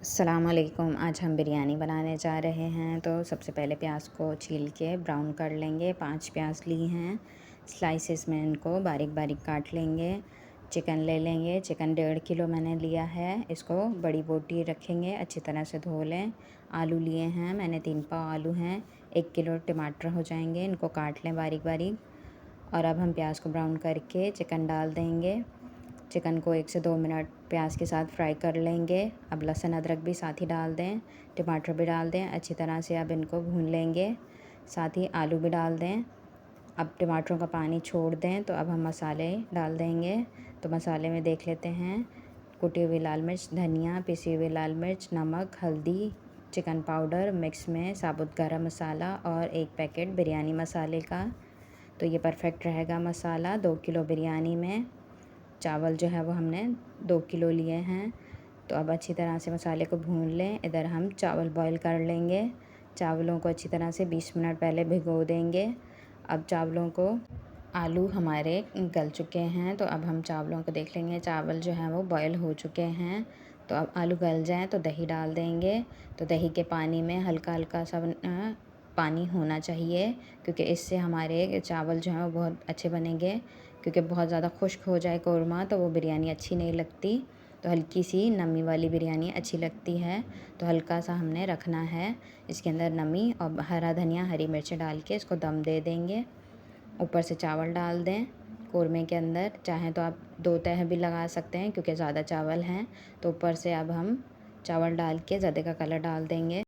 अस्सलामुअलैकुम। आज हम बिरयानी बनाने जा रहे हैं। तो सबसे पहले प्याज को छील के ब्राउन कर लेंगे। 5 प्याज ली हैं, स्लाइसेस में इनको बारीक बारीक काट लेंगे। चिकन ले लेंगे। चिकन 1.5 किलो मैंने लिया है। इसको बड़ी बोटी रखेंगे, अच्छी तरह से धो लें। आलू लिए हैं मैंने, 3 पाव आलू हैं। 1 किलो टमाटर हो जाएंगे, इनको काट लें बारीक बारीक। और अब हम प्याज को ब्राउन करके चिकन डाल देंगे। चिकन को 1 से 2 मिनट प्याज के साथ फ्राई कर लेंगे। अब लहसुन अदरक भी साथ ही डाल दें, टमाटर भी डाल दें, अच्छी तरह से अब इनको भून लेंगे। साथ ही आलू भी डाल दें। अब टमाटरों का पानी छोड़ दें तो अब हम मसाले डाल देंगे। तो मसाले में देख लेते हैं, कुटी हुई लाल मिर्च, धनिया, पिसी हुई लाल मिर्च, नमक, हल्दी, चिकन पाउडर, मिक्स में साबुत गरम मसाला और 1 पैकेट बिरयानी मसाले का। तो ये परफेक्ट रहेगा मसाला 2 किलो बिरयानी में। चावल जो है वो हमने 2 किलो लिए हैं। तो अब अच्छी तरह से मसाले को भून लें। इधर हम चावल बॉईल कर लेंगे। चावलों को अच्छी तरह से 20 मिनट पहले भिगो देंगे। अब चावलों को, आलू हमारे गल चुके हैं तो अब हम चावलों को देख लेंगे। चावल जो है वो बॉईल हो चुके हैं। तो अब आलू गल जाएँ तो दही डाल देंगे। तो दही के पानी में हल्का हल्का सा पानी होना चाहिए, क्योंकि इससे हमारे चावल जो हैं वो बहुत अच्छे बनेंगे। क्योंकि बहुत ज़्यादा खुश्क हो जाए कोरमा तो वो बिरयानी अच्छी नहीं लगती। तो हल्की सी नमी वाली बिरयानी अच्छी लगती है। तो हल्का सा हमने रखना है इसके अंदर नमी, और हरा धनिया, हरी मिर्चें डाल के इसको दम दे देंगे। ऊपर से चावल डाल दें कोरमे के अंदर। चाहें तो आप 2 तह भी लगा सकते हैं, क्योंकि ज़्यादा चावल हैं। तो ऊपर से अब हम चावल डाल के ज़्यादा का कलर डाल देंगे।